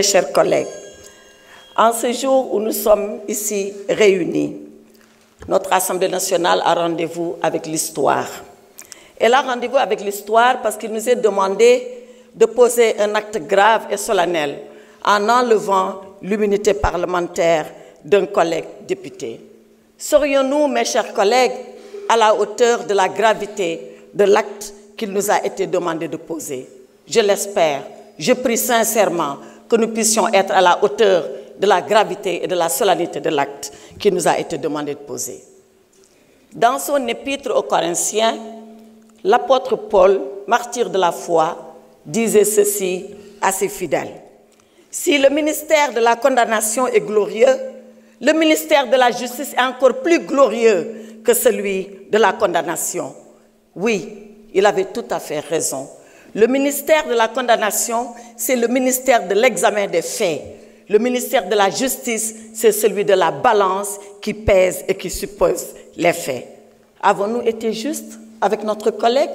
Chers collègues, en ce jour où nous sommes ici réunis, notre Assemblée nationale a rendez-vous avec l'histoire. Elle a rendez-vous avec l'histoire parce qu'il nous est demandé de poser un acte grave et solennel en enlevant l'immunité parlementaire d'un collègue député. Serions-nous, mes chers collègues, à la hauteur de la gravité de l'acte qu'il nous a été demandé de poser? Je l'espère, je prie sincèrement que nous puissions être à la hauteur de la gravité et de la solennité de l'acte qui nous a été demandé de poser. Dans son épître aux Corinthiens, l'apôtre Paul, martyr de la foi, disait ceci à ses fidèles. Si le ministère de la condamnation est glorieux, le ministère de la justice est encore plus glorieux que celui de la condamnation. Oui, il avait tout à fait raison. Le ministère de la condamnation, c'est le ministère de l'examen des faits. Le ministère de la justice, c'est celui de la balance qui pèse et qui suppose les faits. Avons-nous été justes avec notre collègue?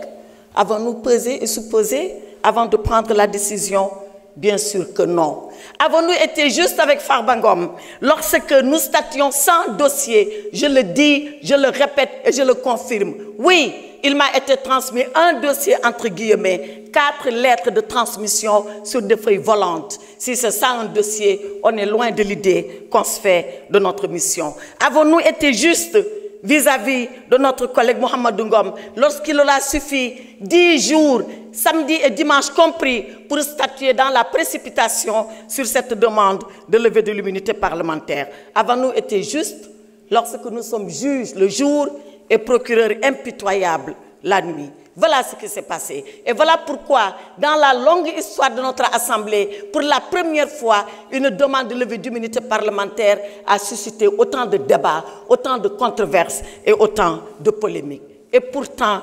Avons-nous pesé et supposé avant de prendre la décision? Bien sûr que non. Avons-nous été justes avec Farba Ngom lorsque nous stations sans dossier? Je le dis, je le répète et je le confirme. Oui, il m'a été transmis un dossier entre guillemets, 4 lettres de transmission sur des feuilles volantes. Si c'est ça un dossier, on est loin de l'idée qu'on se fait de notre mission. Avons-nous été justes vis-à-vis de notre collègue Mohamedou Ngom lorsqu'il leur a suffi 10 jours, samedi et dimanche compris, pour statuer dans la précipitation sur cette demande de levée de l'immunité parlementaire? Avons-nous été justes lorsque nous sommes juges le jour et procureurs impitoyables la nuit? Voilà ce qui s'est passé. Et voilà pourquoi, dans la longue histoire de notre Assemblée, pour la première fois, une demande de levée d'immunité parlementaire a suscité autant de débats, autant de controverses et autant de polémiques. Et pourtant,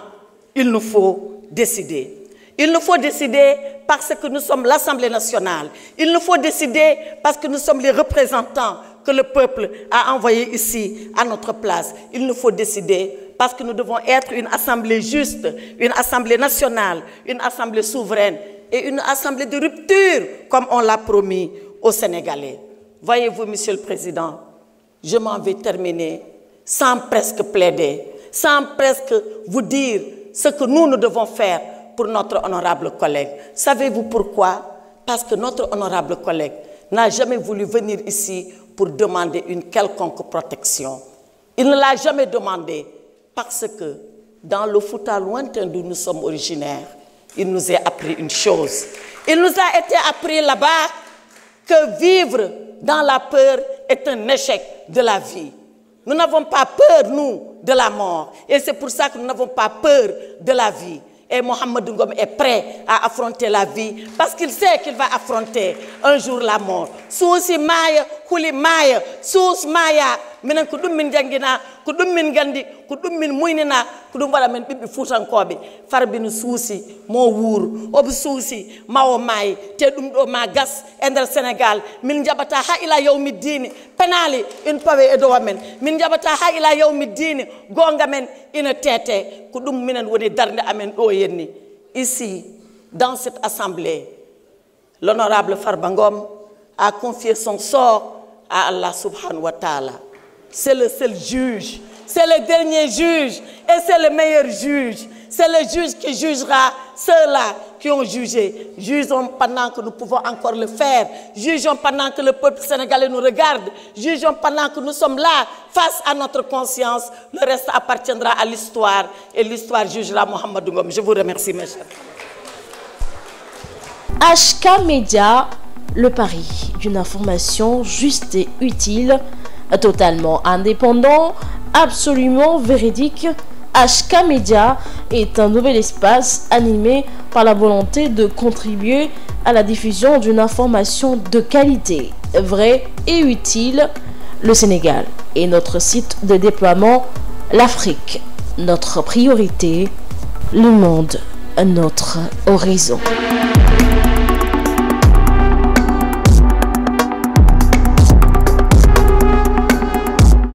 il nous faut décider. Il nous faut décider parce que nous sommes l'Assemblée nationale. Il nous faut décider parce que nous sommes les représentants que le peuple a envoyés ici à notre place. Il nous faut décider parce que nous devons être une assemblée juste, une assemblée nationale, une assemblée souveraine et une assemblée de rupture, comme on l'a promis aux Sénégalais. Voyez-vous, Monsieur le Président, je m'en vais terminer sans presque plaider, sans presque vous dire ce que nous devons faire pour notre honorable collègue. Savez-vous pourquoi? Parce que notre honorable collègue n'a jamais voulu venir ici pour demander une quelconque protection. Il ne l'a jamais demandé parce que dans le Fouta lointain d'où nous sommes originaires, il nous a appris une chose. Il nous a été appris là-bas que vivre dans la peur est un échec de la vie. Nous n'avons pas peur, nous, de la mort. Et c'est pour ça que nous n'avons pas peur de la vie. Et Mohamedou Ngom est prêt à affronter la vie parce qu'il sait qu'il va affronter un jour la mort. Sousi maya, huli maya, sous maya, minen ko dum min jangina, ko dum min gandi, ko dum min muynina, ko dum wala men bibbi futankobe. Farbinu sousi mo wour, obu sousi mawo may, te dum do ma gas ender Sénégal, min jabata ha ila yawmi dini, penali une pawe e do men, min jabata ha ila yawmi dini, gonga men ina tete, ko dum minen woni darnde amen do yenni. Ici, dans cette assemblée, l'honorable Farba Ngom a confié son sort à Allah subhanahu wa ta'ala. C'est le seul juge, c'est le dernier juge et c'est le meilleur juge. C'est le juge qui jugera ceux-là qui ont jugé. Jugeons pendant que nous pouvons encore le faire. Jugeons pendant que le peuple sénégalais nous regarde. Jugeons pendant que nous sommes là face à notre conscience. Le reste appartiendra à l'histoire et l'histoire jugera Mohamedou Ngom. Je vous remercie, mes chers. HK Média, le pari d'une information juste et utile, totalement indépendant, absolument véridique. HK Média est un nouvel espace animé par la volonté de contribuer à la diffusion d'une information de qualité, vraie et utile. Le Sénégal est notre site de déploiement, l'Afrique, notre priorité, le monde, notre horizon.